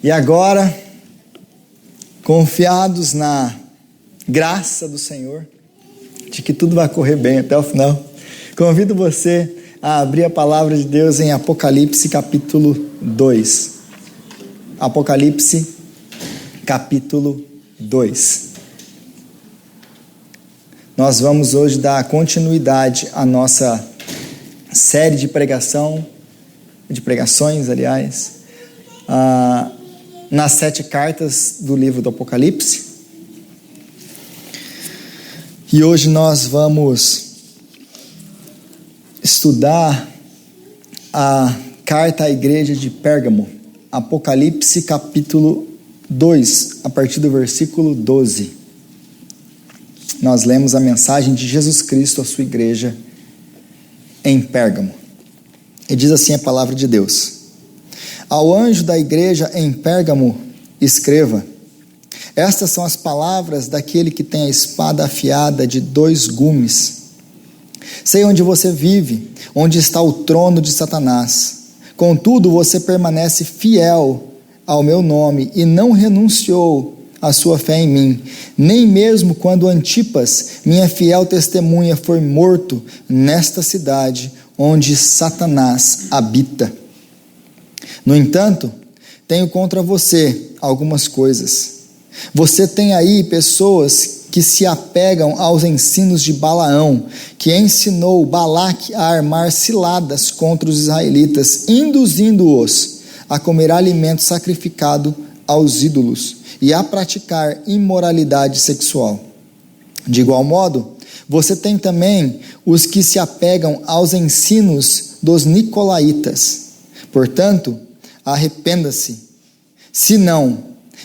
E agora, confiados na graça do Senhor, de que tudo vai correr bem até o final, convido você a abrir a palavra de Deus em Apocalipse capítulo 2. Apocalipse capítulo 2. Nós vamos hoje dar continuidade à nossa série de pregações, nas 7 cartas do livro do Apocalipse. E hoje nós vamos estudar a carta à igreja de Pérgamo, Apocalipse capítulo 2, a partir do versículo 12. Nós lemos a mensagem de Jesus Cristo à sua igreja em Pérgamo. E diz assim a palavra de Deus: Ao anjo da igreja em Pérgamo escreva: Estas são as palavras daquele que tem a espada afiada de 2 gumes. Sei onde você vive, onde está o trono de Satanás. Contudo, você permanece fiel ao meu nome e não renunciou à sua fé em mim, nem mesmo quando Antipas, minha fiel testemunha, foi morto nesta cidade onde Satanás habita. No entanto, tenho contra você algumas coisas. Você tem aí pessoas que se apegam aos ensinos de Balaão, que ensinou Balaque a armar ciladas contra os israelitas, induzindo-os a comer alimento sacrificado aos ídolos e a praticar imoralidade sexual. De igual modo, você tem também os que se apegam aos ensinos dos nicolaítas. Portanto, arrependa-se. Se não,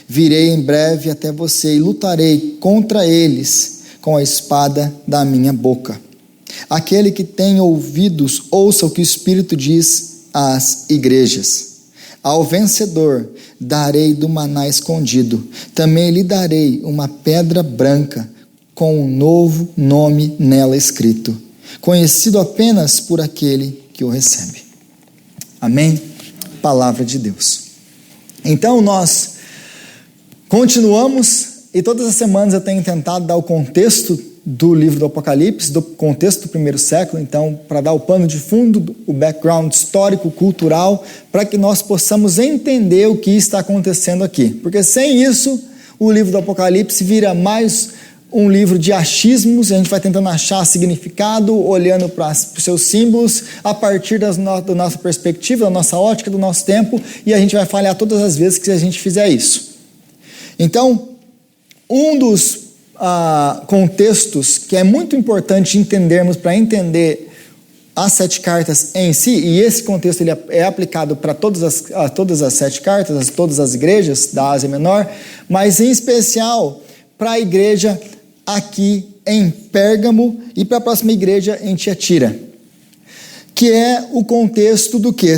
virei em breve até você e lutarei contra eles com a espada da minha boca. Aquele que tem ouvidos, ouça o que o Espírito diz às igrejas. Ao vencedor darei do maná escondido. Também lhe darei uma pedra branca com um novo nome nela escrito, conhecido apenas por aquele que o recebe. Amém? Palavra de Deus. Então nós continuamos, e todas as semanas eu tenho tentado dar o contexto do livro do Apocalipse, do contexto do primeiro século, então, para dar o pano de fundo, o background histórico, cultural, para que nós possamos entender o que está acontecendo aqui. Porque sem isso, o livro do Apocalipse vira mais um livro de achismos, a gente vai tentando achar significado, olhando para os seus símbolos, a partir da nossa perspectiva, da nossa ótica, do nosso tempo, e a gente vai falhar todas as vezes que a gente fizer isso. Então, um dos contextos que é muito importante entendermos para entender as 7 cartas em si, e esse contexto ele é aplicado para todas as 7 cartas, todas as igrejas da Ásia Menor, mas em especial para a igreja aqui em Pérgamo e para a próxima igreja em Tiatira, que é o contexto do quê?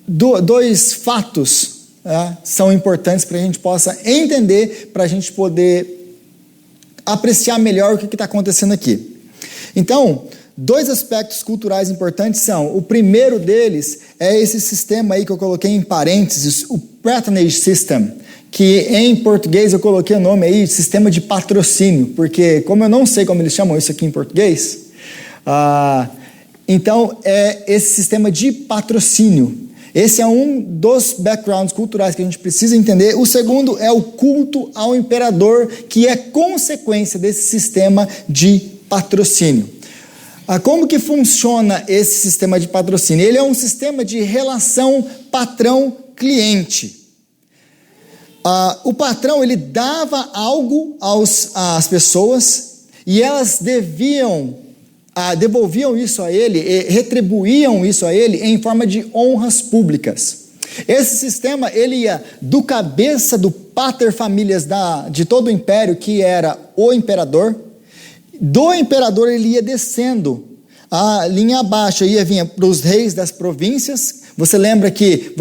Dois fatos são importantes para a gente possa entender, para a gente poder apreciar melhor o que está acontecendo aqui. Então, 2 aspectos culturais importantes são: o primeiro deles é esse sistema aí que eu coloquei em parênteses, o patronage system, que em português eu coloquei o nome aí de sistema de patrocínio, porque como eu não sei como eles chamam isso aqui em português, então é esse sistema de patrocínio. Esse é um dos backgrounds culturais que a gente precisa entender. O segundo é o culto ao imperador, que é consequência desse sistema de patrocínio. Como que funciona esse sistema de patrocínio? Ele é um sistema de relação patrão-cliente. O patrão ele dava algo às pessoas e elas devolviam isso a ele, retribuíam isso a ele em forma de honras públicas. Esse sistema ele ia do cabeça do pater-famílias de todo o império, que era o imperador. Do imperador ele ia descendo a linha abaixo, vinha para os reis das províncias. Você lembra que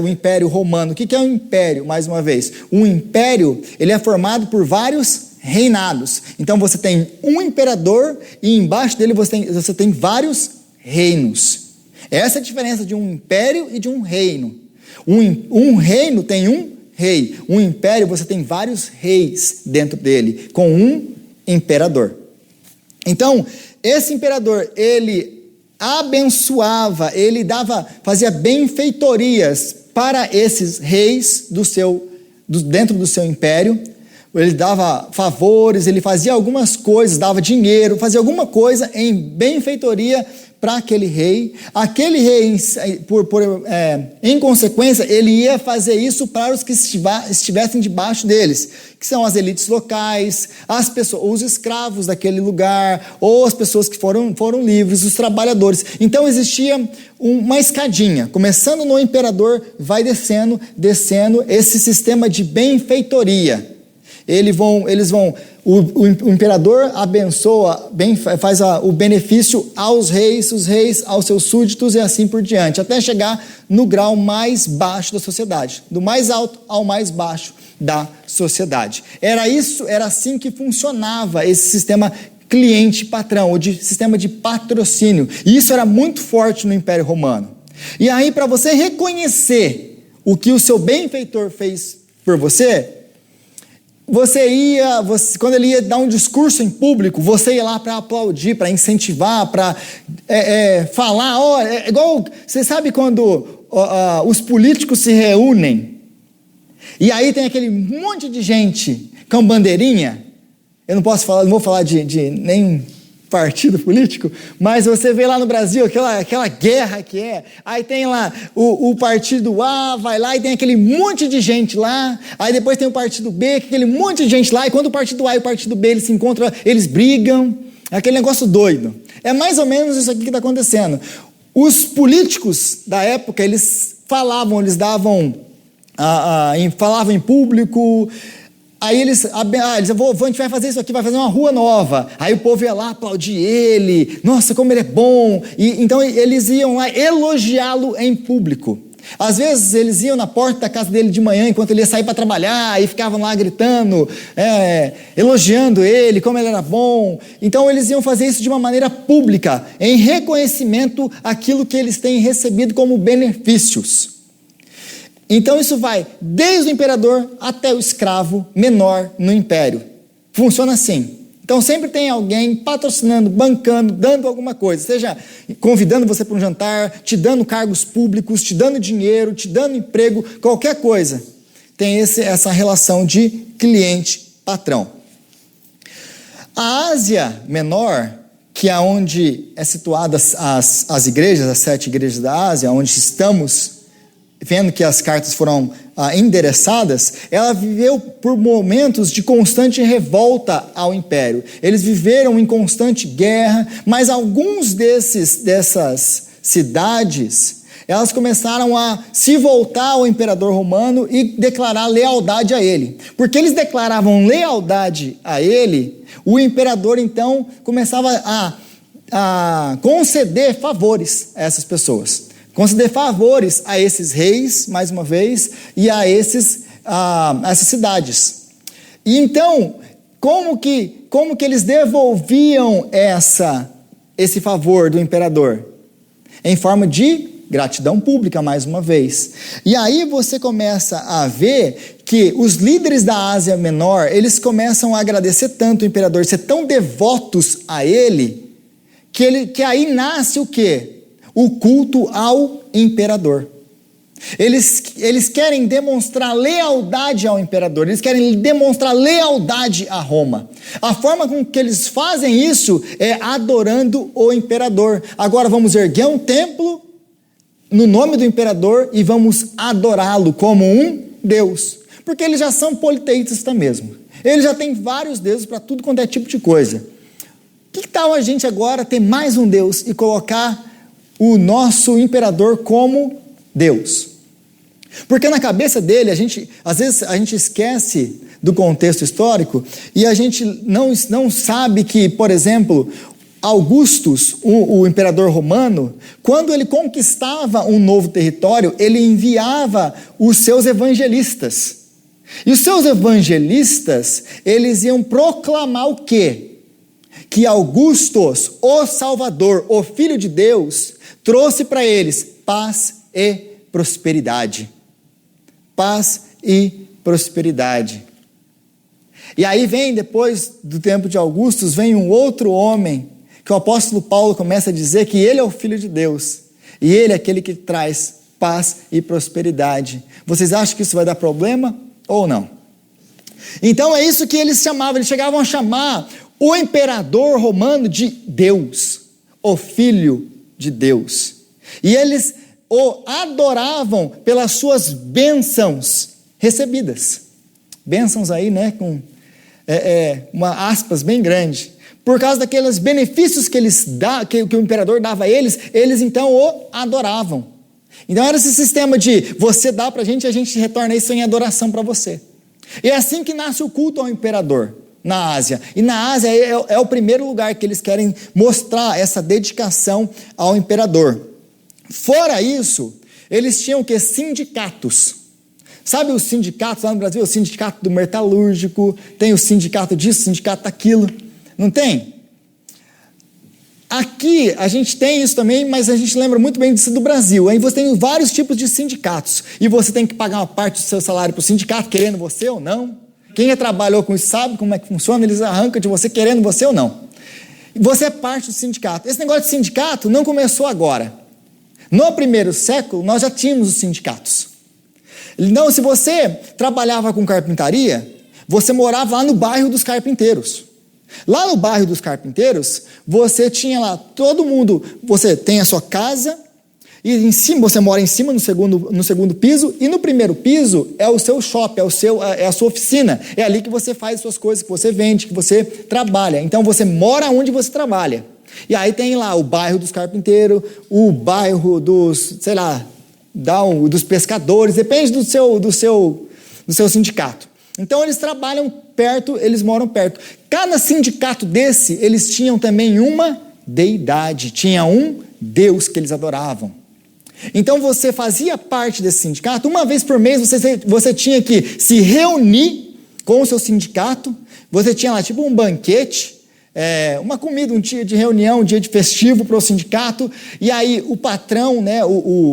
o Império Romano, o que é um império, mais uma vez? Um império ele é formado por vários reinados. Então você tem um imperador e embaixo dele você tem vários reinos. Essa é a diferença de um império e de um reino. Um reino tem um rei. Um império você tem vários reis dentro dele, com um imperador. Então, esse imperador, ele abençoava, ele fazia benfeitorias para esses reis dentro do seu império. Ele dava favores, ele fazia algumas coisas, dava dinheiro, fazia alguma coisa em benfeitoria para aquele rei. Aquele rei, em consequência, ele ia fazer isso para os que estivessem debaixo deles, que são as elites locais, as pessoas, os escravos daquele lugar, ou as pessoas que foram livres, os trabalhadores. Então existia uma escadinha, começando no imperador, vai descendo esse sistema de benfeitoria. O imperador abençoa, faz o benefício aos reis, os reis aos seus súditos e assim por diante, até chegar no grau mais baixo da sociedade, do mais alto ao mais baixo da sociedade. Era assim que funcionava esse sistema cliente-patrão, ou sistema de patrocínio. E isso era muito forte no Império Romano. E aí, para você reconhecer o que o seu benfeitor fez por você, quando ele ia dar um discurso em público, você ia lá para aplaudir, para incentivar, para falar. Igual, você sabe quando os políticos se reúnem, e aí tem aquele monte de gente com bandeirinha. Eu não vou falar de nenhum partido político, mas você vê lá no Brasil aquela guerra que é, aí tem lá o partido A, vai lá e tem aquele monte de gente lá, aí depois tem o partido B, aquele monte de gente lá, e quando o partido A e o partido B eles se encontram, eles brigam, é aquele negócio doido. É mais ou menos isso aqui que está acontecendo. Os políticos da época, eles falavam em público. Aí a gente vai fazer isso aqui, vai fazer uma rua nova. Aí o povo ia lá aplaudir ele. Nossa, como ele é bom. Então eles iam lá elogiá-lo em público. Às vezes eles iam na porta da casa dele de manhã, enquanto ele ia sair para trabalhar, e ficavam lá gritando, elogiando ele, como ele era bom. Então eles iam fazer isso de uma maneira pública, em reconhecimento àquilo que eles têm recebido como benefícios. Então isso vai desde o imperador até o escravo menor no império. Funciona assim. Então sempre tem alguém patrocinando, bancando, dando alguma coisa, seja convidando você para um jantar, te dando cargos públicos, te dando dinheiro, te dando emprego, qualquer coisa. Tem essa relação de cliente-patrão. A Ásia Menor, que é onde é situadas as igrejas, as 7 igrejas da Ásia, onde estamos vendo que as cartas foram endereçadas, ela viveu por momentos de constante revolta ao império. Eles viveram em constante guerra, mas alguns dessas cidades, elas começaram a se voltar ao imperador romano e declarar lealdade a ele. Porque eles declaravam lealdade a ele, o imperador então começava a conceder favores a essas pessoas. Conceder favores a esses reis, mais uma vez, e a essas cidades. E então, como que eles devolviam esse favor do imperador? Em forma de gratidão pública, mais uma vez. E aí você começa a ver que os líderes da Ásia Menor, eles começam a agradecer tanto o imperador, ser tão devotos a ele, que aí nasce o quê? O culto ao imperador. Eles querem demonstrar lealdade ao imperador, eles querem demonstrar lealdade a Roma. A forma com que eles fazem isso é adorando o imperador. Agora vamos erguer um templo no nome do imperador e vamos adorá-lo como um Deus. Porque eles já são politeístas mesmo. Eles já têm vários deuses para tudo quanto é tipo de coisa. Que tal a gente agora ter mais um Deus e colocar o nosso imperador como Deus? Porque na cabeça dele, às vezes a gente esquece do contexto histórico e a gente não sabe que, por exemplo, Augustus, o imperador romano, quando ele conquistava um novo território, ele enviava os seus evangelistas. E os seus evangelistas, eles iam proclamar o quê? Que Augustus, o Salvador, o Filho de Deus, trouxe para eles paz e prosperidade. Paz e prosperidade. E aí vem, depois do tempo de Augustus, vem um outro homem, que o apóstolo Paulo começa a dizer que ele é o Filho de Deus, e ele é aquele que traz paz e prosperidade. Vocês acham que isso vai dar problema ou não? Então é isso que eles chamavam, eles chegavam a chamar o imperador romano de Deus, o Filho de Deus. E eles o adoravam pelas suas bênçãos recebidas. Bênçãos aí, né, com uma aspas bem grande. Por causa daqueles benefícios que o imperador dava a eles, eles então o adoravam. Então era esse sistema de você dá para a gente e a gente retorna isso em adoração para você. E é assim que nasce o culto ao imperador na Ásia. E na Ásia é o primeiro lugar que eles querem mostrar essa dedicação ao imperador. Fora isso, eles tinham o quê? Sindicatos. Sabe os sindicatos lá no Brasil? O sindicato do metalúrgico, tem o sindicato disso, o sindicato daquilo. Não tem? Aqui a gente tem isso também, mas a gente lembra muito bem disso do Brasil. Aí você tem vários tipos de sindicatos. E você tem que pagar uma parte do seu salário para o sindicato, querendo você ou não. Quem já trabalhou com isso sabe como é que funciona, eles arrancam de você querendo você ou não. E você é parte do sindicato. Esse negócio de sindicato não começou agora. No primeiro século, nós já tínhamos os sindicatos. Então, se você trabalhava com carpintaria, você morava lá no bairro dos carpinteiros. Lá no bairro dos carpinteiros, você tinha lá todo mundo, você tem a sua casa, e em cima, você mora em cima no segundo piso, e no primeiro piso é o seu shopping, é a sua oficina. É ali que você faz as suas coisas, que você vende, que você trabalha. Então você mora onde você trabalha. E aí tem lá o bairro dos carpinteiros, o bairro dos, sei lá, dos pescadores, depende do seu sindicato. Então eles trabalham perto, eles moram perto. Cada sindicato desse, eles tinham também uma deidade, tinha um Deus que eles adoravam. Então você fazia parte desse sindicato, uma vez por mês você tinha que se reunir com o seu sindicato, você tinha lá tipo um banquete, uma comida, um dia de reunião, um dia de festivo para o sindicato, e aí o patrão, né,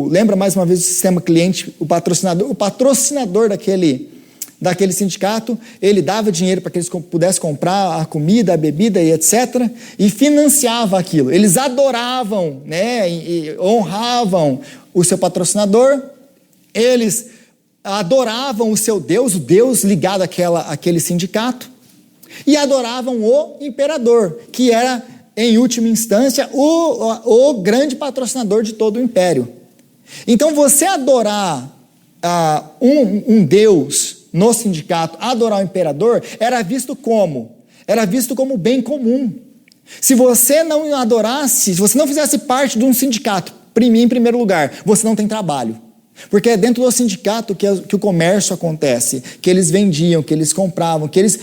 lembra mais uma vez o sistema cliente, o patrocinador daquele sindicato, ele dava dinheiro para que eles pudessem comprar a comida, a bebida e etc., e financiava aquilo. Eles adoravam, né, e honravam o seu patrocinador, eles adoravam o seu Deus, o Deus ligado àquele sindicato, e adoravam o imperador, que era, em última instância, o grande patrocinador de todo o império. Então, você adorar um Deus no sindicato, adorar o imperador, era visto como bem comum. Se você não adorasse, se você não fizesse parte de um sindicato, em primeiro lugar, você não tem trabalho. Porque é dentro do sindicato que o comércio acontece, que eles vendiam, que eles compravam, que eles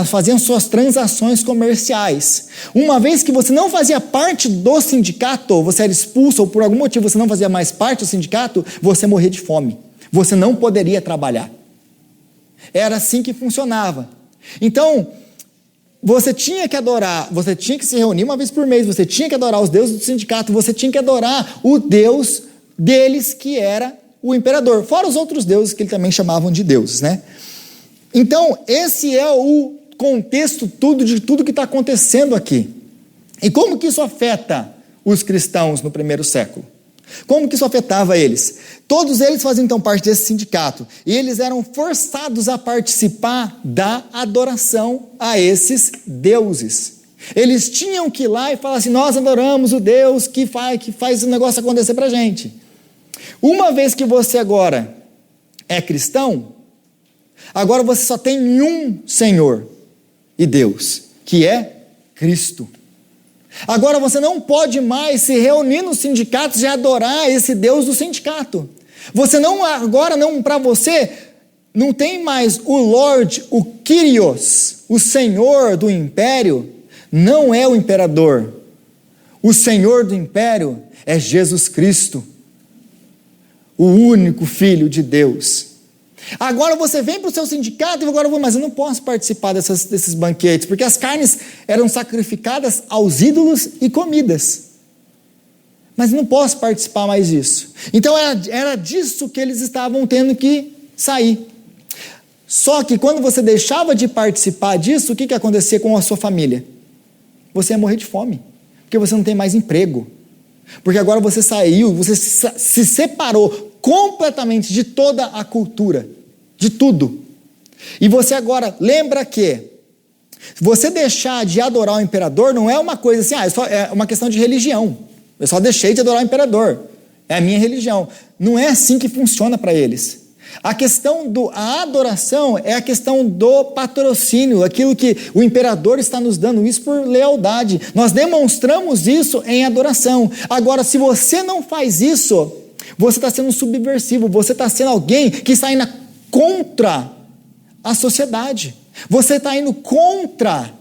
faziam suas transações comerciais. Uma vez que você não fazia parte do sindicato, você era expulso ou por algum motivo você não fazia mais parte do sindicato, você morria de fome. Você não poderia trabalhar. Era assim que funcionava. Então, você tinha que adorar, você tinha que se reunir uma vez por mês, você tinha que adorar os deuses do sindicato, você tinha que adorar o Deus deles, que era o imperador, fora os outros deuses que eles também chamavam de deuses, né? Então, esse é o contexto de tudo que está acontecendo aqui. E como que isso afeta os cristãos no primeiro século? Como que isso afetava eles? Todos eles faziam então parte desse sindicato, e eles eram forçados a participar da adoração a esses deuses. Eles tinham que ir lá e falar assim: nós adoramos o Deus que faz o negócio acontecer para a gente. Uma vez que você agora é cristão, agora você só tem um Senhor e Deus, que é Cristo. Agora você não pode mais se reunir nos sindicatos e adorar esse Deus do sindicato. Para você, não tem mais o Lorde, o Kyrios, o Senhor do império, não é o imperador. O Senhor do império é Jesus Cristo, o único Filho de Deus. Agora você vem para o seu sindicato e mas eu não posso participar desses banquetes, porque as carnes eram sacrificadas aos ídolos e comidas. mas não posso participar mais disso. Então era disso que eles estavam tendo que sair. Só que quando você deixava de participar disso, o que acontecia com a sua família? Você ia morrer de fome, porque você não tem mais emprego. Porque agora você saiu, você se separou completamente de toda a cultura, de tudo. E você agora lembra que você deixar de adorar o imperador não é uma coisa assim, é uma questão de religião. Eu só deixei de adorar o imperador. É a minha religião. Não é assim que funciona para eles. A questão a adoração é a questão do patrocínio, aquilo que o imperador está nos dando, isso por lealdade. Nós demonstramos isso em adoração. Agora, se você não faz isso, você está sendo subversivo, você está sendo alguém que está indo contra a sociedade. Você está indo contra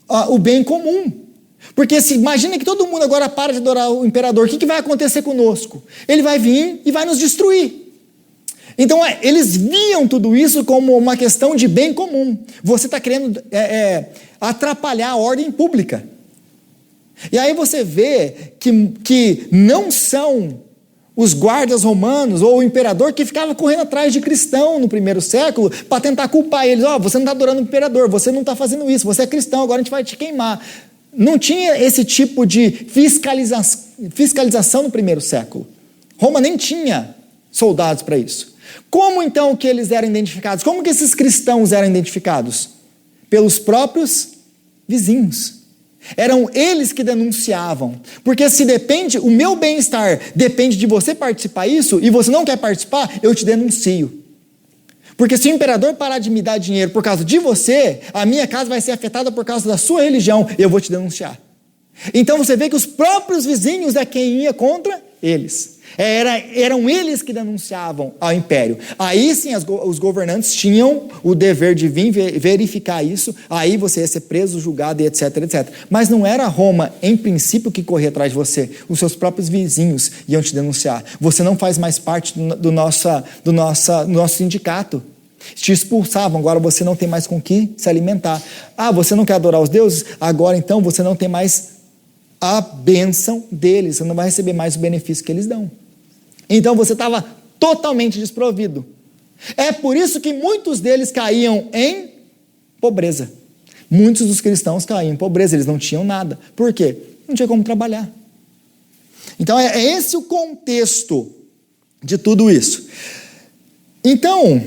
o bem comum. Porque imagina que todo mundo agora para de adorar o imperador, o que vai acontecer conosco? Ele vai vir e vai nos destruir. Então, eles viam tudo isso como uma questão de bem comum. Você está querendo atrapalhar a ordem pública. E aí você vê que não são os guardas romanos ou o imperador que ficava correndo atrás de cristão no primeiro século para tentar culpar eles. Você não está adorando o imperador, você não está fazendo isso, você é cristão, agora a gente vai te queimar. Não tinha esse tipo de fiscalização no primeiro século. Roma nem tinha soldados para isso. Como então que eles eram identificados? Como que esses cristãos eram identificados? Pelos próprios vizinhos. Eram eles que denunciavam. Porque se depende, o meu bem-estar depende de você participar disso, e você não quer participar, eu te denuncio. Porque se o imperador parar de me dar dinheiro por causa de você, a minha casa vai ser afetada por causa da sua religião, eu vou te denunciar. Então você vê que os próprios vizinhos é quem ia contra eles. Eram eles que denunciavam ao império. Aí sim os governantes tinham o dever de vir verificar isso, aí você ia ser preso, julgado e etc, etc. Mas não era Roma, em princípio, que corria atrás de você. Os seus próprios vizinhos iam te denunciar. Você não faz mais parte do nosso sindicato. Te expulsavam, agora você não tem mais com que se alimentar. Você não quer adorar os deuses? Agora então você não tem mais a bênção deles, você não vai receber mais o benefício que eles dão. Então você estava totalmente desprovido. É por isso que muitos deles caíam em pobreza. Muitos dos cristãos caíam em pobreza, eles não tinham nada. Por quê? Não tinha como trabalhar. Então é esse o contexto de tudo isso. Então,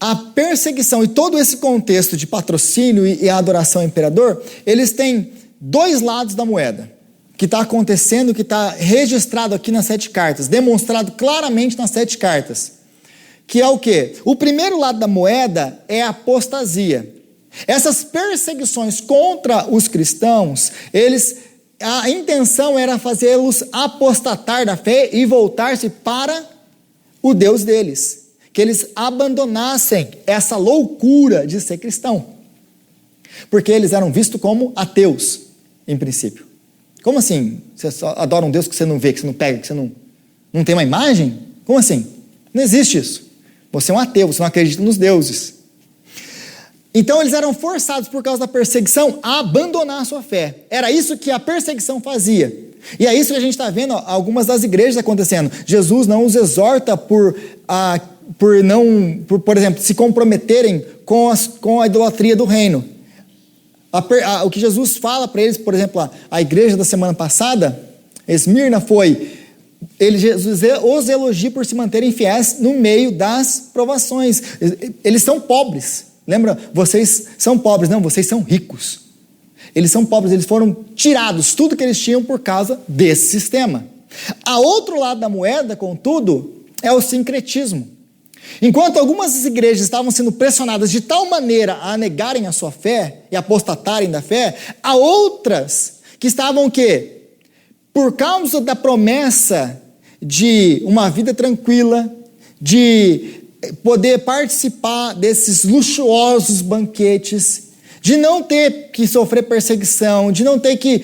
a perseguição e todo esse contexto de patrocínio e a adoração ao imperador, eles têm dois lados da moeda, que está acontecendo, que está registrado aqui nas 7 cartas, demonstrado claramente nas 7 cartas, que é o quê? O primeiro lado da moeda é a apostasia. Essas perseguições contra os cristãos, a intenção era fazê-los apostatar da fé e voltar-se para o Deus deles, que eles abandonassem essa loucura de ser cristão, porque eles eram vistos como ateus, em princípio. Como assim? Você só adora um Deus que você não vê, que você não pega, que você não tem uma imagem? Como assim? Não existe isso. Você é um ateu, você não acredita nos deuses. Então eles eram forçados por causa da perseguição a abandonar a sua fé. Era isso que a perseguição fazia. E é isso que a gente está vendo algumas das igrejas acontecendo. Jesus não os exorta por exemplo, se comprometerem com a idolatria do reino. O que Jesus fala para eles, por exemplo, a igreja da semana passada, Esmirna, Jesus os elogia por se manterem fiéis no meio das provações. Eles são pobres, lembra? Vocês são pobres, não, vocês são ricos. Eles são pobres, eles foram tirados, tudo que eles tinham por causa desse sistema. A outro lado da moeda, contudo, é o sincretismo. Enquanto algumas igrejas estavam sendo pressionadas de tal maneira a negarem a sua fé e apostatarem da fé, há outras que estavam o quê? Por causa da promessa de uma vida tranquila, de poder participar desses luxuosos banquetes, de não ter que sofrer perseguição, de não ter que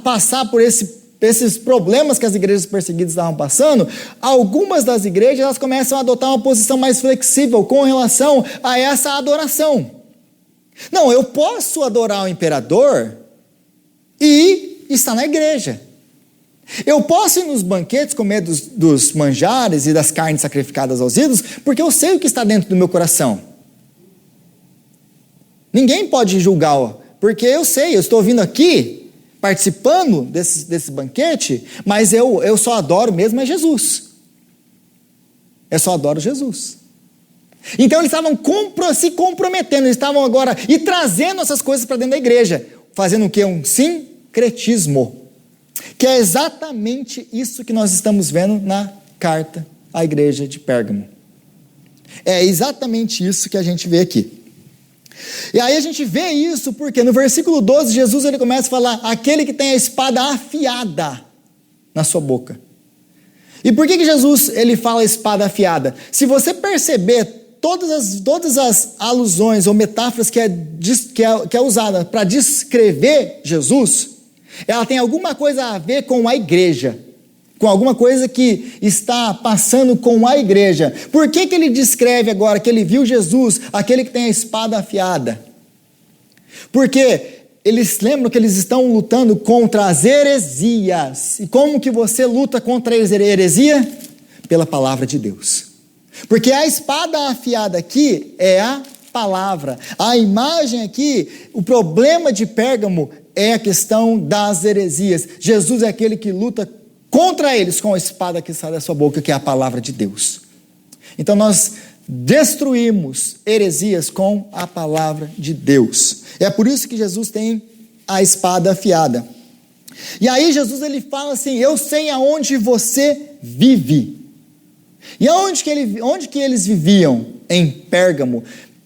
passar por esses problemas que as igrejas perseguidas estavam passando, algumas das igrejas elas começam a adotar uma posição mais flexível com relação a essa adoração. Não, eu posso adorar o imperador e estar na igreja. Eu posso ir nos banquetes comer dos manjares e das carnes sacrificadas aos ídolos, porque eu sei o que está dentro do meu coração. Ninguém pode julgar, porque eu sei, eu estou vindo aqui, participando desse banquete, mas eu só adoro mesmo é Jesus. Eu só adoro Jesus. Então eles estavam se comprometendo, eles estavam agora e trazendo essas coisas para dentro da igreja, fazendo o quê? Um sincretismo. Que é exatamente isso que nós estamos vendo na carta à igreja de Pérgamo. É exatamente isso que a gente vê aqui. E aí a gente vê isso porque no versículo 12, Jesus ele começa a falar, aquele que tem a espada afiada na sua boca. E por que Jesus ele fala espada afiada? Se você perceber todas as alusões ou metáforas que é usada para descrever Jesus, ela tem alguma coisa a ver com a igreja, com alguma coisa que está passando com a igreja. Por que ele descreve agora que ele viu Jesus, aquele que tem a espada afiada? Porque eles lembram que eles estão lutando contra as heresias. E como que você luta contra a heresia? Pela palavra de Deus. Porque a espada afiada aqui é a palavra. A imagem aqui, o problema de Pérgamo é a questão das heresias. Jesus é aquele que luta contra eles com a espada que sai da sua boca, que é a palavra de Deus. Então nós destruímos heresias com a palavra de Deus. É por isso que Jesus tem a espada afiada. E aí Jesus ele fala assim, eu sei aonde você vive. E onde que eles viviam? Em Pérgamo.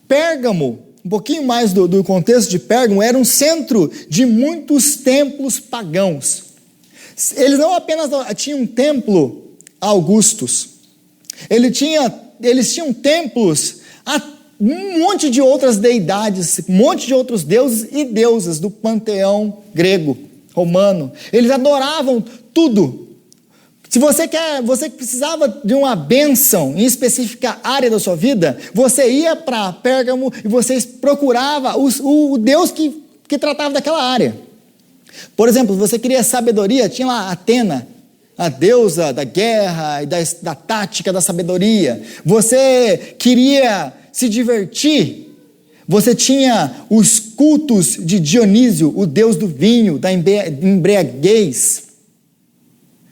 Pérgamo, um pouquinho mais do contexto de Pérgamo, era um centro de muitos templos pagãos. Eles não apenas tinham um templo Augustus, eles tinham templos a um monte de outras deidades, um monte de outros deuses e deusas do panteão grego, romano. Eles adoravam tudo. Se você precisava de uma bênção em específica área da sua vida, você ia para Pérgamo e você procurava o Deus que tratava daquela área. Por exemplo, você queria sabedoria, tinha lá Atena, a deusa da guerra e da tática da sabedoria. Você queria se divertir, você tinha os cultos de Dionísio, o deus do vinho, da embriaguez,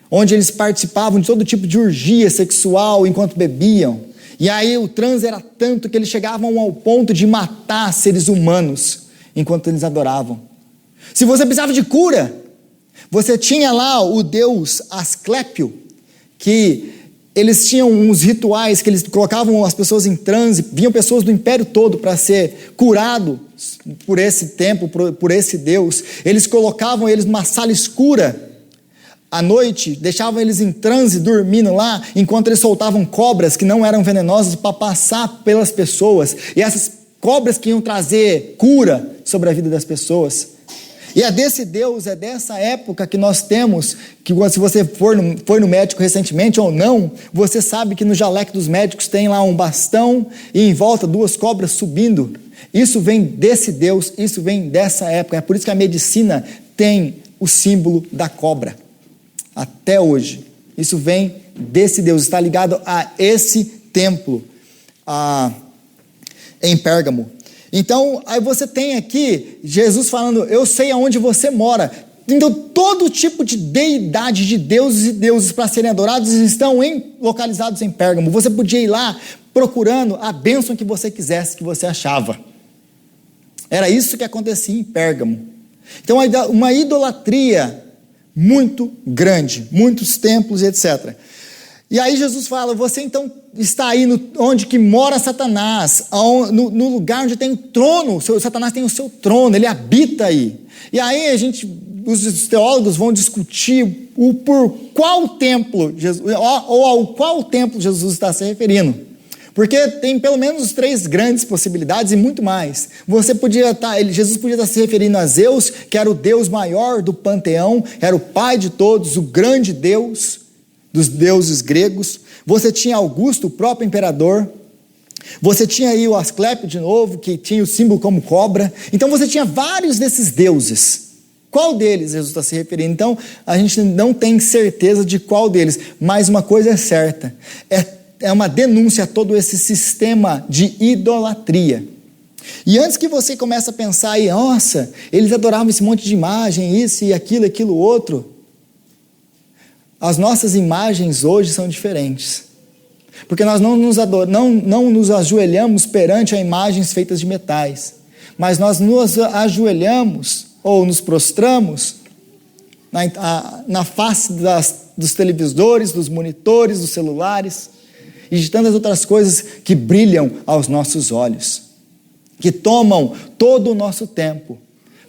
onde eles participavam de todo tipo de orgia sexual enquanto bebiam. E aí o transe era tanto que eles chegavam ao ponto de matar seres humanos enquanto eles adoravam. Se você precisava de cura, você tinha lá o deus Asclépio, que eles tinham uns rituais que eles colocavam as pessoas em transe, vinham pessoas do império todo para ser curado por esse templo, por esse deus. Eles colocavam eles numa sala escura à noite, deixavam eles em transe, dormindo lá, enquanto eles soltavam cobras que não eram venenosas para passar pelas pessoas. E essas cobras que iam trazer cura sobre a vida das pessoas. E é desse Deus, é dessa época que nós temos, que se você foi no médico recentemente ou não, você sabe que no jaleco dos médicos tem lá um bastão e em volta 2 cobras subindo. Isso vem desse Deus, isso vem dessa época. É por isso que a medicina tem o símbolo da cobra. Até hoje. Isso vem desse Deus, está ligado a esse templo em Pérgamo. Então, aí você tem aqui Jesus falando, eu sei aonde você mora. Então, todo tipo de deidade de deuses e deuses para serem adorados estão localizados em Pérgamo. Você podia ir lá procurando a bênção que você quisesse, que você achava. Era isso que acontecia em Pérgamo. Então, uma idolatria muito grande, muitos templos, etc. E aí Jesus fala, você então está aí onde que mora Satanás, no lugar onde tem o trono, Satanás tem o seu trono, ele habita aí. E aí os teólogos vão discutir por qual templo, ou ao qual templo Jesus está se referindo. Porque tem pelo menos 3 grandes possibilidades e muito mais. Jesus podia estar se referindo a Zeus, que era o Deus maior do panteão, era o pai de todos, o grande Deus dos deuses gregos. Você tinha Augusto, o próprio imperador. Você tinha aí o Asclépio de novo, que tinha o símbolo como cobra. Então você tinha vários desses deuses. Qual deles Jesus está se referindo? Então, a gente não tem certeza de qual deles, mas uma coisa é certa, é uma denúncia a todo esse sistema de idolatria. E antes que você comece a pensar aí, nossa, eles adoravam esse monte de imagem, isso e aquilo outro, as nossas imagens hoje são diferentes. Porque nós não nos ajoelhamos perante a imagens feitas de metais, mas nós nos ajoelhamos ou nos prostramos na face dos televisores, dos monitores, dos celulares e de tantas outras coisas que brilham aos nossos olhos, que tomam todo o nosso tempo,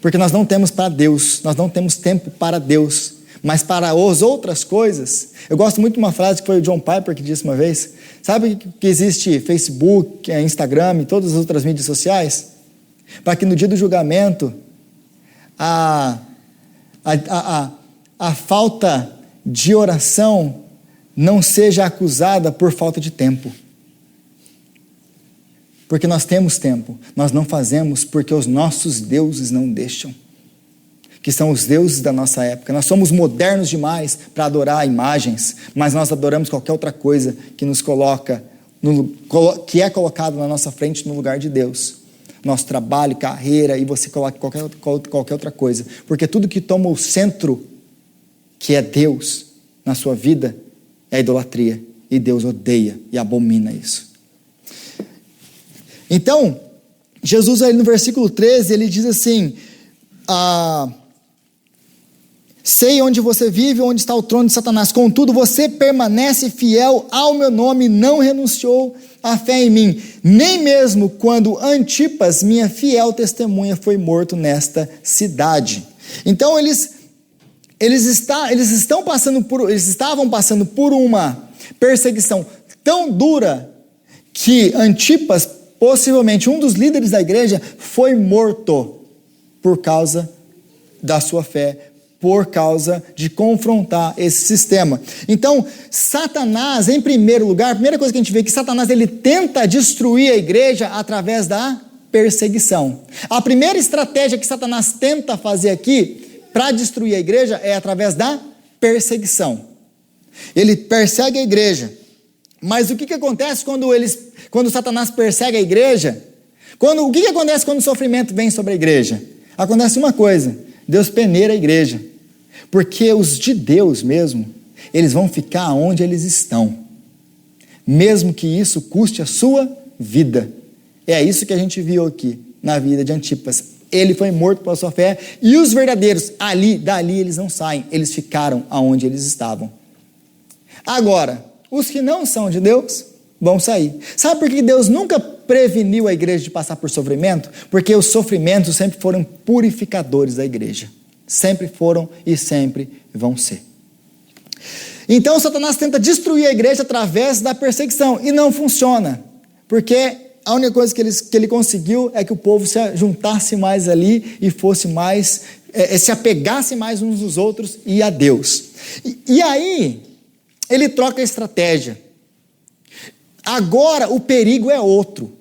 porque nós não temos para Deus, nós não temos tempo para Deus, mas para as outras coisas. Eu gosto muito de uma frase que foi o John Piper que disse uma vez, sabe que existe Facebook, Instagram e todas as outras mídias sociais? Para que no dia do julgamento, a falta de oração não seja acusada por falta de tempo. Porque nós temos tempo, nós não fazemos porque os nossos deuses não deixam, que são os deuses da nossa época. Nós somos modernos demais para adorar imagens, mas nós adoramos qualquer outra coisa que nos coloca, que é colocado na nossa frente no lugar de Deus. Nosso trabalho, carreira, e você coloca qualquer outra coisa, porque tudo que toma o centro, que é Deus, na sua vida, é a idolatria, e Deus odeia e abomina isso. Então, Jesus aí no versículo 13, ele diz assim, sei onde você vive, onde está o trono de Satanás, contudo você permanece fiel ao meu nome, não renunciou à fé em mim, nem mesmo quando Antipas, minha fiel testemunha, foi morto nesta cidade. Então eles estavam passando por uma perseguição tão dura que Antipas, possivelmente um dos líderes da igreja, foi morto por causa da sua fé, por causa de confrontar esse sistema. Então, Satanás, em primeiro lugar, a primeira coisa que a gente vê é que Satanás ele tenta destruir a igreja através da perseguição. A primeira estratégia que Satanás tenta fazer aqui para destruir a igreja é através da perseguição. Ele persegue a igreja. Mas o que acontece quando Satanás persegue a igreja? O que acontece quando o sofrimento vem sobre a igreja? Acontece uma coisa, Deus peneira a igreja. Porque os de Deus mesmo, eles vão ficar onde eles estão, mesmo que isso custe a sua vida. É isso que a gente viu aqui na vida de Antipas. Ele foi morto pela sua fé, e os verdadeiros, dali eles não saem, eles ficaram aonde eles estavam. Agora, os que não são de Deus vão sair. Sabe por que Deus nunca preveniu a igreja de passar por sofrimento? Porque os sofrimentos sempre foram purificadores da igreja. Sempre foram e sempre vão ser. Então Satanás tenta destruir a igreja através da perseguição, e não funciona, porque a única coisa que ele conseguiu é que o povo se juntasse mais ali e fosse mais, se apegasse mais uns dos outros e a Deus. E aí ele troca a estratégia. Agora o perigo é outro.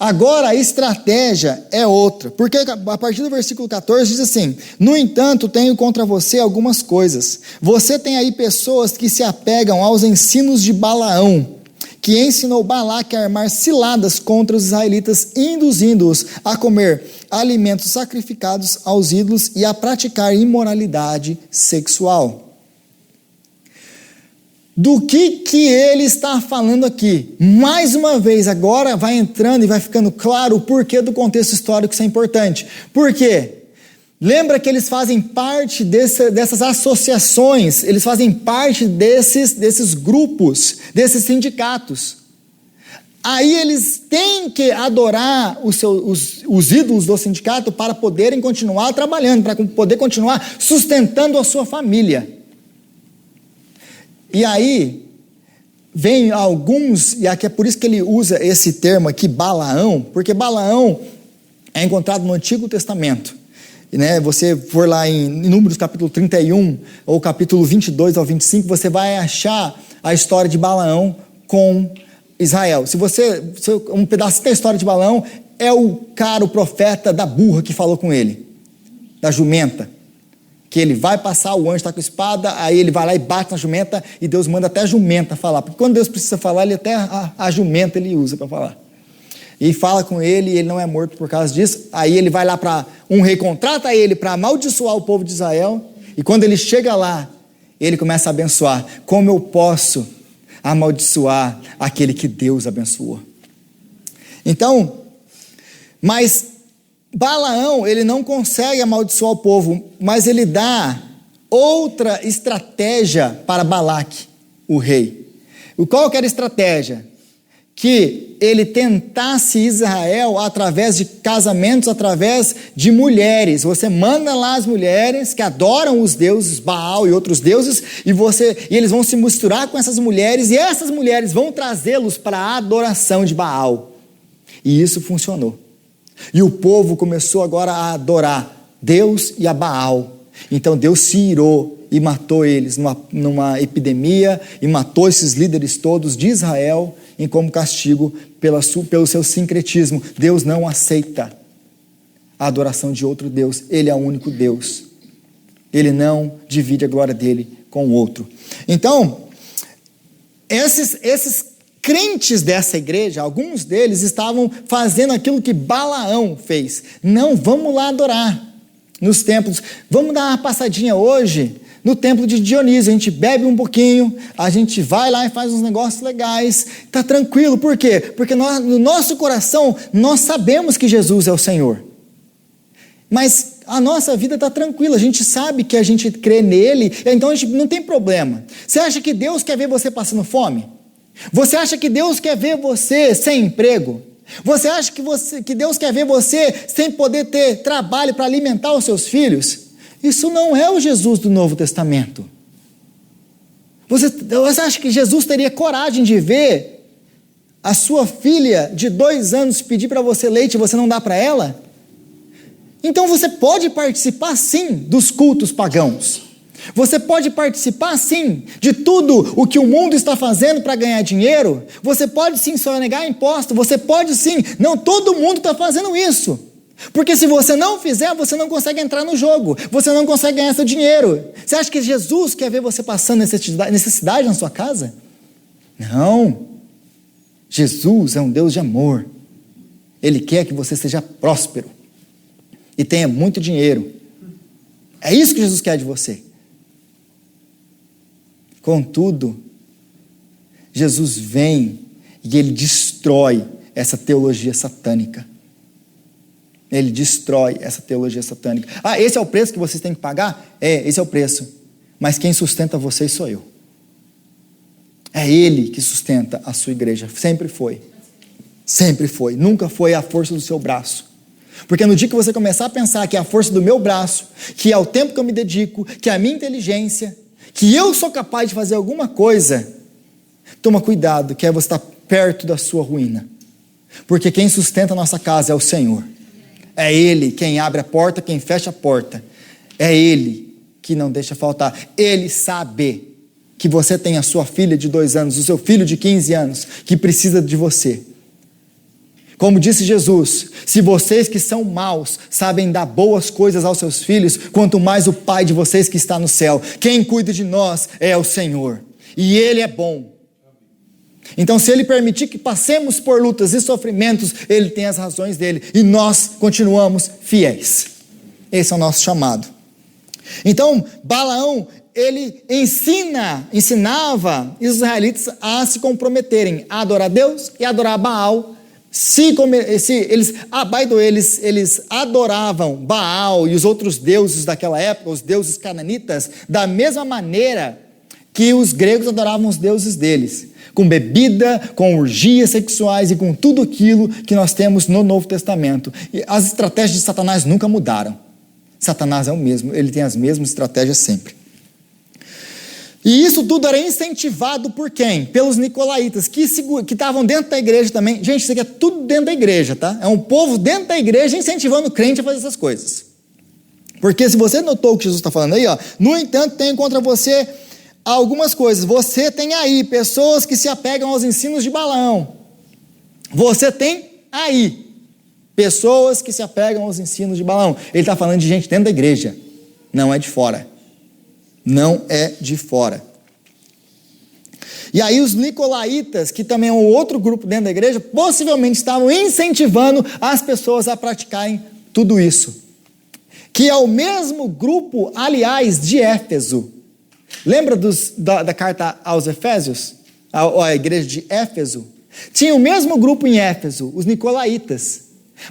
Agora a estratégia é outra, porque a partir do versículo 14 diz assim: no entanto, tenho contra você algumas coisas. Você tem aí pessoas que se apegam aos ensinos de Balaão, que ensinou Balaque a armar ciladas contra os israelitas, induzindo-os a comer alimentos sacrificados aos ídolos e a praticar imoralidade sexual. Do que ele está falando aqui? Mais uma vez, agora vai entrando e vai ficando claro o porquê do contexto histórico, isso é importante. Por quê? Lembra que eles fazem parte dessas associações, eles fazem parte desses grupos, desses sindicatos. Aí eles têm que adorar os ídolos do sindicato para poderem continuar trabalhando, para poder continuar sustentando a sua família. E aí, vem alguns, e aqui é por isso que ele usa esse termo aqui, Balaão, porque Balaão é encontrado no Antigo Testamento. Né? Você for lá em Números capítulo 31, ou capítulo 22 ao 25, você vai achar a história de Balaão com Israel. Um pedaço da história de Balaão é o profeta da burra que falou com ele, da jumenta. que ele vai passar, o anjo está com a espada, aí ele vai lá e bate na jumenta, e Deus manda até a jumenta falar, porque quando Deus precisa falar, ele até a jumenta ele usa para falar. E fala com ele, e ele não é morto por causa disso. Aí ele vai lá para um rei, contrata ele para amaldiçoar o povo de Israel, e quando ele chega lá, ele começa a abençoar. Como eu posso amaldiçoar aquele que Deus abençoou? Então, mas Balaão, ele não consegue amaldiçoar o povo, mas ele dá outra estratégia para Balaque, o rei. Qual que era a estratégia? Que ele tentasse Israel através de casamentos, através de mulheres. Você manda lá as mulheres que adoram os deuses Baal e outros deuses, e eles vão se misturar com essas mulheres, e essas mulheres vão trazê-los para a adoração de Baal. E isso funcionou. E o povo começou agora a adorar Deus e a Baal. Então Deus se irou e matou eles numa epidemia, e matou esses líderes todos de Israel, em como castigo pelo seu sincretismo. Deus não aceita a adoração de outro Deus. Ele é o único Deus. Ele não divide a glória dele com o outro. Então, esses crentes dessa igreja, alguns deles estavam fazendo aquilo que Balaão fez. Não, vamos lá adorar nos templos. Vamos dar uma passadinha hoje no templo de Dionísio. A gente bebe um pouquinho, a gente vai lá e faz uns negócios legais. Está tranquilo. Por quê? Porque no nosso coração nós sabemos que Jesus é o Senhor. Mas a nossa vida está tranquila, a gente sabe que a gente crê nele, então a gente não tem problema. Você acha que Deus quer ver você passando fome? Você acha que Deus quer ver você sem emprego? Você acha que Deus quer ver você sem poder ter trabalho para alimentar os seus filhos? Isso não é o Jesus do Novo Testamento. Você acha que Jesus teria coragem de ver a sua filha de 2 anos pedir para você leite e você não dá para ela? Então você pode participar sim dos cultos pagãos. Você pode participar sim de tudo o que o mundo está fazendo para ganhar dinheiro. Você pode sim sonegar imposto. Você pode sim. Não, todo mundo está fazendo isso. Porque se você não fizer, você não consegue entrar no jogo. Você não consegue ganhar seu dinheiro. Você acha que Jesus quer ver você passando necessidade na sua casa? Não. Jesus é um Deus de amor. Ele quer que você seja próspero e tenha muito dinheiro. É isso que Jesus quer de você. Contudo, Jesus vem e ele destrói essa teologia satânica. Ele destrói essa teologia satânica. Ah, esse é o preço que vocês têm que pagar? É, esse é o preço. Mas quem sustenta vocês sou eu. É Ele que sustenta a sua igreja. Sempre foi. Sempre foi. Nunca foi a força do seu braço. Porque no dia que você começar a pensar que é a força do meu braço, que é o tempo que eu me dedico, que é a minha inteligência, que eu sou capaz de fazer alguma coisa, toma cuidado, que é você estar perto da sua ruína. Porque quem sustenta a nossa casa é o Senhor. É Ele quem abre a porta, quem fecha a porta. É Ele que não deixa faltar. Ele sabe que você tem a sua filha de 2 anos, o seu filho de 15 anos, que precisa de você. Como disse Jesus, se vocês que são maus sabem dar boas coisas aos seus filhos, quanto mais o Pai de vocês que está no céu. Quem cuida de nós é o Senhor. E Ele é bom. Então, se Ele permitir que passemos por lutas e sofrimentos, Ele tem as razões dele. E nós continuamos fiéis. Esse é o nosso chamado. Então, Balaão, ele ensinava os israelitas a se comprometerem a adorar Deus e adorar Baal. Eles adoravam Baal e os outros deuses daquela época, os deuses cananitas, da mesma maneira que os gregos adoravam os deuses deles, com bebida, com orgias sexuais e com tudo aquilo que nós temos no Novo Testamento. E as estratégias de Satanás nunca mudaram. Satanás é o mesmo, ele tem as mesmas estratégias sempre. E isso tudo era incentivado por quem? Pelos nicolaítas, que estavam dentro da igreja também. Gente, isso aqui é tudo dentro da igreja, tá? É um povo dentro da igreja incentivando o crente a fazer essas coisas. Porque se você notou o que Jesus está falando aí, ó, no entanto, tenho contra você algumas coisas. Você tem aí pessoas que se apegam aos ensinos de Balaão. Você tem aí pessoas que se apegam aos ensinos de Balaão. Ele está falando de gente dentro da igreja. Não é de fora. Não é de fora. E aí os nicolaítas, que também é um outro grupo dentro da igreja, possivelmente estavam incentivando as pessoas a praticarem tudo isso. Que é o mesmo grupo, aliás, de Éfeso. Lembra da carta aos Efésios? A igreja de Éfeso? Tinha o mesmo grupo em Éfeso, os nicolaítas.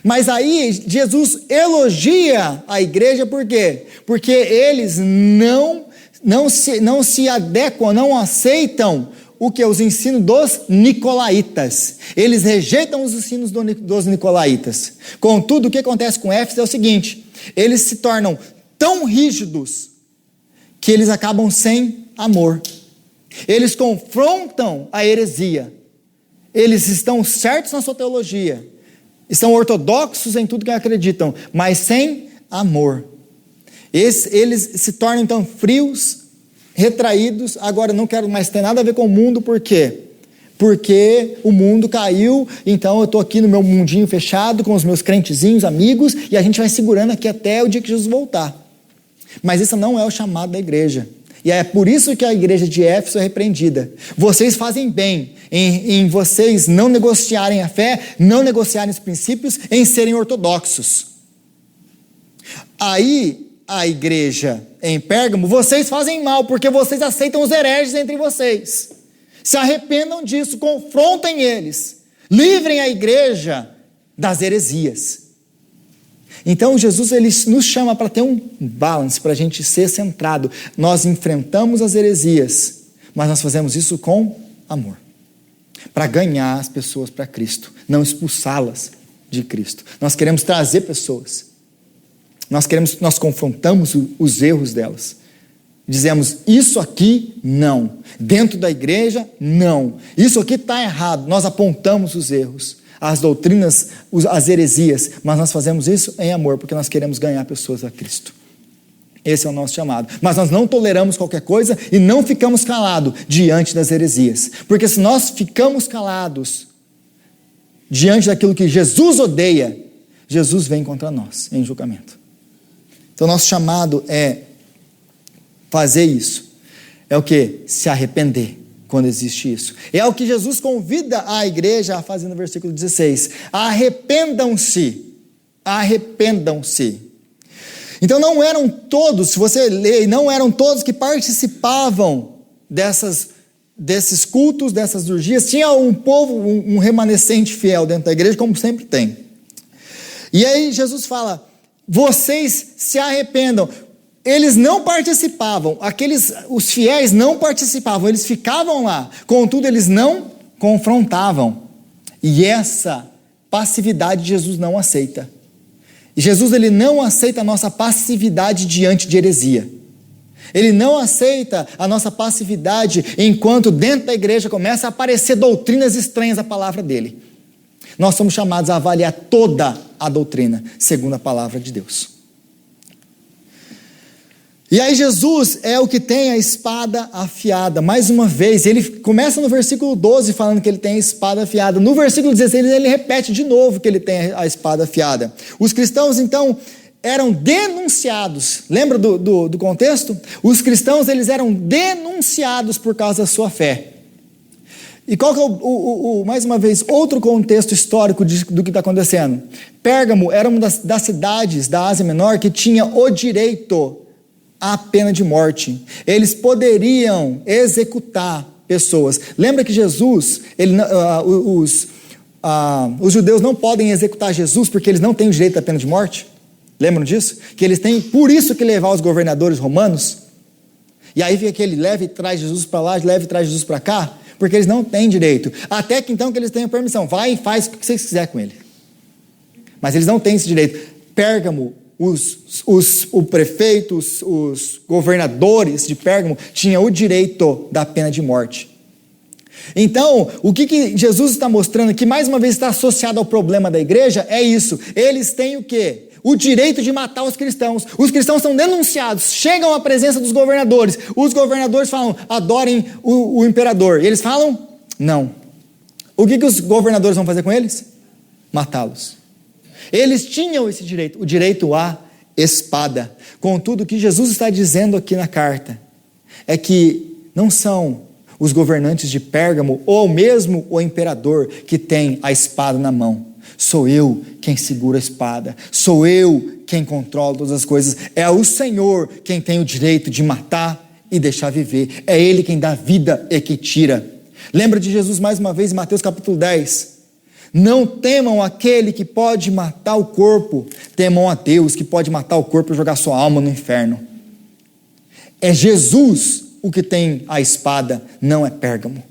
Mas aí Jesus elogia a igreja, por quê? Porque eles não se adequam, não aceitam os ensinos dos nicolaítas. Eles rejeitam os ensinos dos nicolaítas. Contudo, o que acontece com Éfeso é o seguinte: eles se tornam tão rígidos que eles acabam sem amor. Eles confrontam a heresia. Eles estão certos na sua teologia, estão ortodoxos em tudo que acreditam, mas sem amor. Eles se tornam então frios, retraídos. Agora não quero mais ter nada a ver com o mundo. Por quê? Porque o mundo caiu, então eu estou aqui no meu mundinho fechado com os meus crentezinhos, amigos, e a gente vai segurando aqui até o dia que Jesus voltar. Mas isso não é o chamado da igreja. E é por isso que a igreja de Éfeso é repreendida. Vocês fazem bem em vocês não negociarem a fé, não negociarem os princípios, em serem ortodoxos. Aí a igreja em Pérgamo, vocês fazem mal, porque vocês aceitam os hereges entre vocês. Se arrependam disso, confrontem eles, livrem a igreja das heresias. Então Jesus ele nos chama para ter um balance, para a gente ser centrado. Nós enfrentamos as heresias, mas nós fazemos isso com amor, para ganhar as pessoas para Cristo, não expulsá-las de Cristo. Nós queremos trazer pessoas, nós confrontamos os erros delas, dizemos: isso aqui não, dentro da igreja não, isso aqui está errado. Nós apontamos os erros, as doutrinas, as heresias, mas nós fazemos isso em amor, porque nós queremos ganhar pessoas a Cristo. Esse é o nosso chamado. Mas nós não toleramos qualquer coisa e não ficamos calados diante das heresias, porque se nós ficamos calados diante daquilo que Jesus odeia, Jesus vem contra nós em julgamento. Então nosso chamado é fazer isso. É o que? Se arrepender quando existe isso. É o que Jesus convida a igreja a fazer no versículo 16. Arrependam-se. Arrependam-se. Então não eram todos, se você ler, não eram todos que participavam desses cultos, dessas orgias. Tinha um povo, um remanescente fiel dentro da igreja, como sempre tem. E aí Jesus fala: vocês se arrependam. Eles não participavam, os fiéis não participavam, eles ficavam lá, contudo eles não confrontavam. E essa passividade Jesus não aceita. E Jesus ele não aceita a nossa passividade diante de heresia. Ele não aceita a nossa passividade enquanto dentro da igreja começa a aparecer doutrinas estranhas à palavra dele. Nós somos chamados a avaliar toda a doutrina segundo a palavra de Deus. E aí Jesus é o que tem a espada afiada. Mais uma vez, ele começa no versículo 12 falando que ele tem a espada afiada. No versículo 16 ele repete de novo que ele tem a espada afiada. Os cristãos então eram denunciados. Lembra do contexto? Os cristãos eles eram denunciados por causa da sua fé. E qual que é mais uma vez, outro contexto histórico do que está acontecendo? Pérgamo era uma das cidades da Ásia Menor que tinha o direito à pena de morte. Eles poderiam executar pessoas. Lembra que Jesus, os judeus não podem executar Jesus porque eles não têm o direito à pena de morte? Lembram disso? Que eles têm, por isso que levar os governadores romanos, e aí fica que ele leva e traz Jesus para lá, leva e traz Jesus para cá, porque eles não têm direito. Até que então que eles tenham permissão, vai e faz o que vocês quiserem com ele. Mas eles não têm esse direito. Pérgamo, o prefeito, os governadores de Pérgamo tinham o direito da pena de morte. Então, o que Jesus está mostrando, que mais uma vez está associado ao problema da igreja, é isso. Eles têm o quê? O direito de matar os cristãos. Os cristãos são denunciados, chegam à presença dos governadores. Os governadores falam: adorem o imperador. E eles falam: não. O que os governadores vão fazer com eles? Matá-los. Eles tinham esse direito, o direito à espada. Contudo, o que Jesus está dizendo aqui na carta é que não são os governantes de Pérgamo ou mesmo o imperador que tem a espada na mão. Sou eu quem segura a espada. Sou eu quem controla todas as coisas. É o Senhor quem tem o direito de matar e deixar viver. É Ele quem dá vida e que tira. Lembra de Jesus mais uma vez em Mateus capítulo 10. Não temam aquele que pode matar o corpo, temam a Deus que pode matar o corpo e jogar sua alma no inferno. É Jesus o que tem a espada, não é Pérgamo.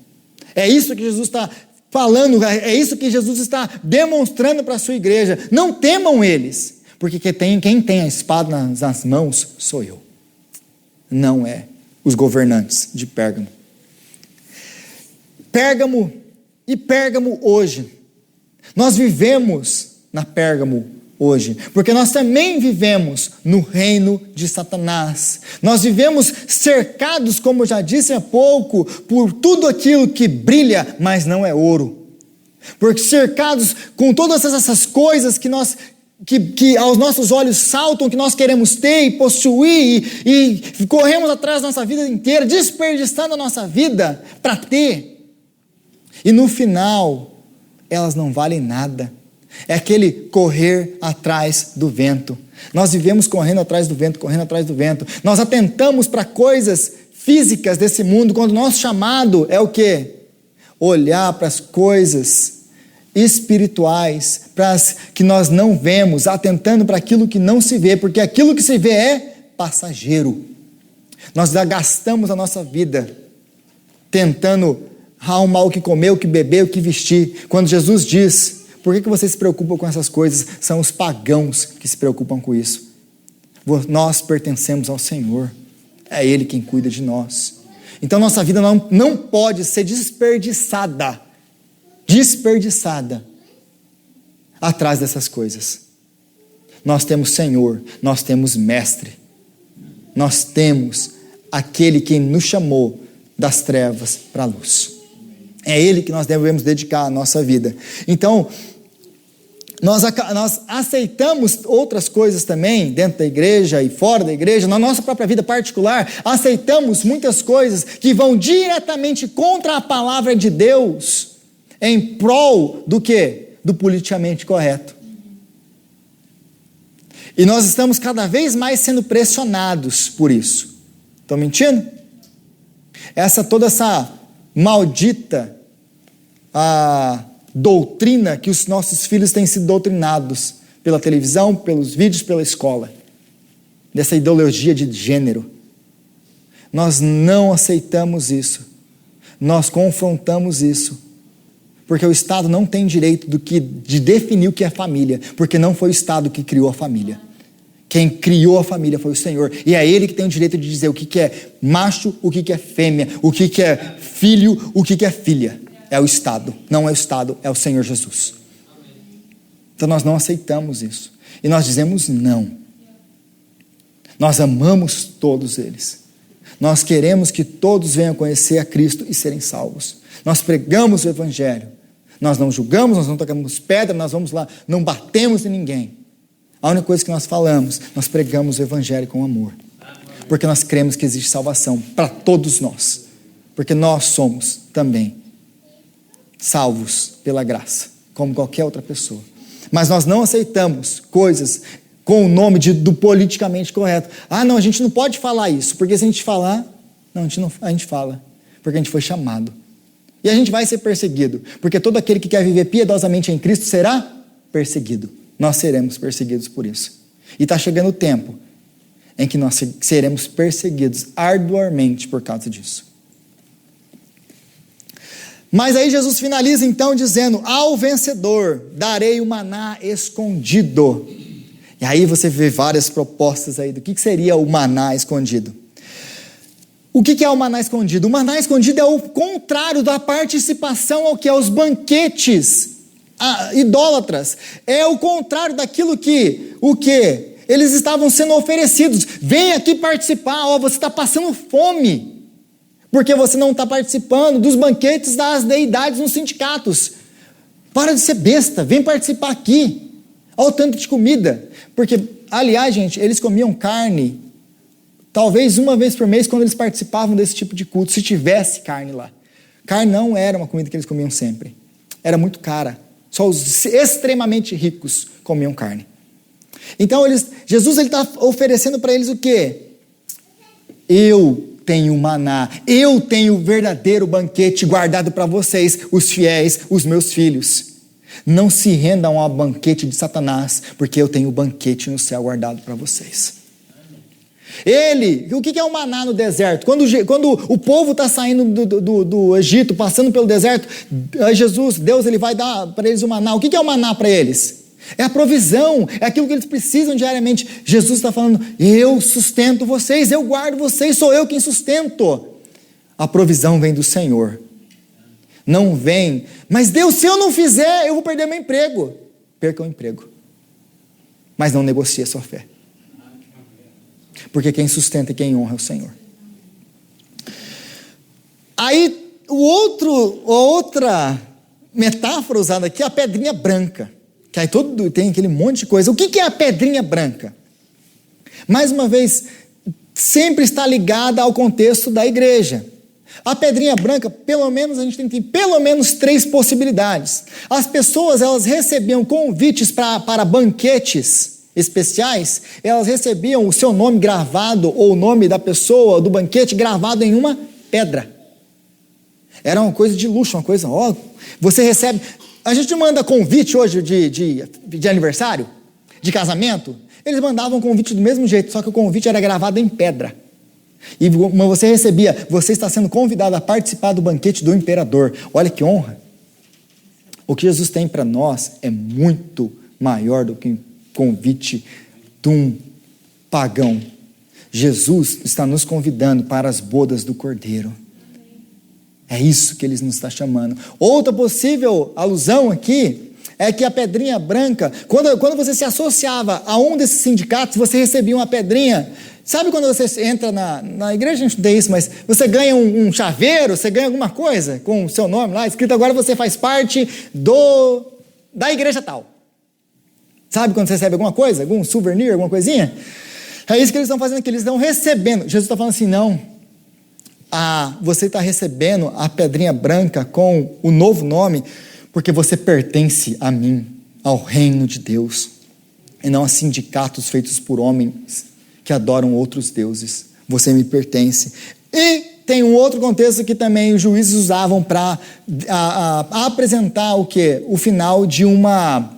É isso que Jesus está falando, é isso que Jesus está demonstrando para a sua igreja. Não temam eles, porque quem tem a espada nas mãos sou eu. Não é os governantes de Pérgamo. Pérgamo hoje. Nós vivemos na Pérgamo hoje, porque nós também vivemos no reino de Satanás. Nós vivemos cercados, como eu já disse há pouco, por tudo aquilo que brilha, mas não é ouro. Porque cercados com todas essas coisas que aos nossos olhos saltam, que nós queremos ter e possuir, e corremos atrás da nossa vida inteira, desperdiçando a nossa vida para ter. E no final, elas não valem nada. É aquele correr atrás do vento. Nós vivemos correndo atrás do vento, correndo atrás do vento. Nós atentamos para coisas físicas desse mundo, quando o nosso chamado é o quê? Olhar para as coisas espirituais, para as que nós não vemos, atentando para aquilo que não se vê, porque aquilo que se vê é passageiro. Nós gastamos a nossa vida tentando arrumar o que comer, o que beber, o que vestir. Quando Jesus diz, por que você se preocupa com essas coisas? São os pagãos que se preocupam com isso. Nós pertencemos ao Senhor. É Ele quem cuida de nós. Então nossa vida não pode ser desperdiçada atrás dessas coisas. Nós temos Senhor, nós temos Mestre, nós temos aquele que nos chamou das trevas para a luz. É Ele que nós devemos dedicar a nossa vida. Então, nós aceitamos outras coisas também, dentro da igreja e fora da igreja, na nossa própria vida particular, aceitamos muitas coisas que vão diretamente contra a palavra de Deus, em prol do quê? Do politicamente correto. E nós estamos cada vez mais sendo pressionados por isso. Estou mentindo? Toda essa maldita a doutrina que os nossos filhos têm sido doutrinados pela televisão, pelos vídeos, pela escola, dessa ideologia de gênero. Nós não aceitamos isso, nós confrontamos isso, porque o Estado não tem direito de definir o que é família, porque não foi o Estado que criou a família. Quem criou a família foi o Senhor, e é Ele que tem o direito de dizer o que é macho, o que é fêmea, o que é filho, o que é filha. É o Estado, não é o Estado, é o Senhor Jesus. Então nós não aceitamos isso, e nós dizemos não. Nós amamos todos eles, nós queremos que todos venham conhecer a Cristo e serem salvos. Nós pregamos o Evangelho, nós não julgamos, nós não tocamos pedra, nós vamos lá, não batemos em ninguém. A única coisa que nós falamos, nós pregamos o Evangelho com amor, porque nós cremos que existe salvação para todos nós, porque nós somos também salvos pela graça, como qualquer outra pessoa. Mas nós não aceitamos coisas com o nome do politicamente correto. Não, a gente não pode falar isso, porque se a gente falar, a gente fala, porque a gente foi chamado. E a gente vai ser perseguido, porque todo aquele que quer viver piedosamente em Cristo será perseguido. Nós seremos perseguidos por isso. E está chegando o tempo em que nós seremos perseguidos arduamente por causa disso. Mas aí Jesus finaliza então dizendo, ao vencedor darei o maná escondido. E aí você vê várias propostas aí do que seria o maná escondido. O que é o maná escondido? O maná escondido é o contrário da participação ao que é os banquetes idólatras. É o contrário daquilo que eles estavam sendo oferecidos. Vem aqui participar, você está passando fome, porque você não está participando dos banquetes das deidades nos sindicatos. Para de ser besta, vem participar aqui. Olha o tanto de comida. Porque, aliás, gente, eles comiam carne talvez uma vez por mês quando eles participavam desse tipo de culto, se tivesse carne lá. Carne não era uma comida que eles comiam sempre. Era muito cara. Só os extremamente ricos comiam carne. Então, Jesus está oferecendo para eles o quê? Eu tenho maná, eu tenho o verdadeiro banquete guardado para vocês, os fiéis, os meus filhos. Não se rendam ao banquete de Satanás, porque eu tenho o banquete no céu guardado para vocês. O que é o maná no deserto? Quando o povo está saindo do Egito, passando pelo deserto, Deus ele vai dar para eles o maná. O que é o maná para eles? É a provisão, é aquilo que eles precisam diariamente. Jesus está falando, eu sustento vocês, eu guardo vocês, sou eu quem sustento. A provisão vem do Senhor. Não vem, mas Deus, se eu não fizer, eu vou perder meu emprego. Perca o emprego. Mas não negocie a sua fé. Porque quem sustenta e quem honra é o Senhor. Aí, a outra metáfora usada aqui é a pedrinha branca. Que aí tem aquele monte de coisa. O que é a pedrinha branca? Mais uma vez, sempre está ligada ao contexto da igreja. A pedrinha branca, pelo menos, a gente tem pelo menos 3 possibilidades. As pessoas, elas recebiam convites para banquetes especiais, elas recebiam o seu nome gravado, ou o nome da pessoa, do banquete, gravado em uma pedra. Era uma coisa de luxo, uma coisa, você recebe... A gente manda convite hoje de aniversário, de casamento, eles mandavam convite do mesmo jeito, só que o convite era gravado em pedra. E você recebia, você está sendo convidado a participar do banquete do imperador. Olha que honra. O que Jesus tem para nós é muito maior do que um convite de um pagão. Jesus está nos convidando para as bodas do Cordeiro. É isso que ele nos está chamando. Outra possível alusão aqui é que a pedrinha branca, quando você se associava a um desses sindicatos, você recebia uma pedrinha. Sabe quando você entra na igreja, a gente não tem isso, mas você ganha um chaveiro, você ganha alguma coisa com o seu nome lá, escrito agora você faz parte da igreja tal. Sabe quando você recebe alguma coisa, algum souvenir, alguma coisinha? É isso que eles estão fazendo aqui, eles estão recebendo. Jesus está falando assim, não. Você está recebendo a pedrinha branca com o novo nome, porque você pertence a mim, ao reino de Deus, e não a sindicatos feitos por homens que adoram outros deuses. Você me pertence. E tem um outro contexto que também os juízes usavam para apresentar o quê? O final de uma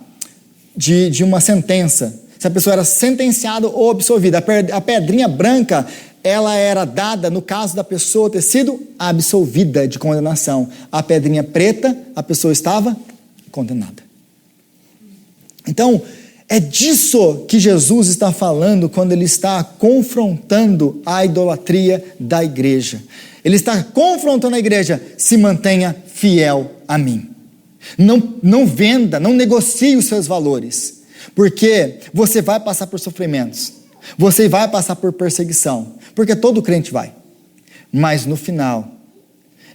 sentença. Se a pessoa era sentenciada ou absolvida. A pedrinha branca, ela era dada no caso da pessoa ter sido absolvida de condenação. A pedrinha preta, a pessoa estava condenada. Então, é disso que Jesus está falando quando ele está confrontando a idolatria da igreja. Ele está confrontando a igreja, se mantenha fiel a mim. Não venda, não negocie os seus valores, porque você vai passar por sofrimentos, você vai passar por perseguição, porque todo crente vai. Mas no final,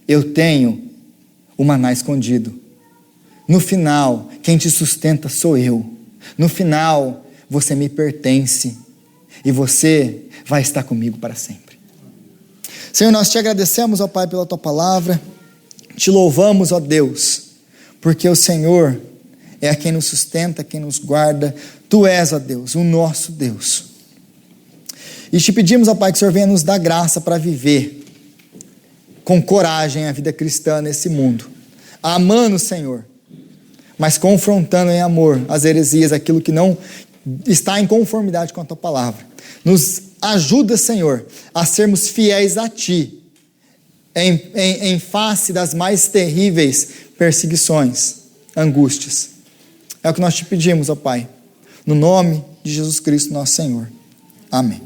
eu tenho o maná escondido. No final, quem te sustenta sou eu. No final, você me pertence e você vai estar comigo para sempre. Senhor, nós te agradecemos, ó Pai, pela tua palavra, te louvamos, ó Deus, porque o Senhor é quem nos sustenta, quem nos guarda. Tu és, ó Deus, o nosso Deus. E te pedimos, ó Pai, que o Senhor venha nos dar graça para viver com coragem a vida cristã nesse mundo, amando o Senhor, mas confrontando em amor as heresias, aquilo que não está em conformidade com a tua palavra. Nos ajuda, Senhor, a sermos fiéis a ti, em face das mais terríveis perseguições, angústias. É o que nós te pedimos, ó Pai, no nome de Jesus Cristo, nosso Senhor. Amém.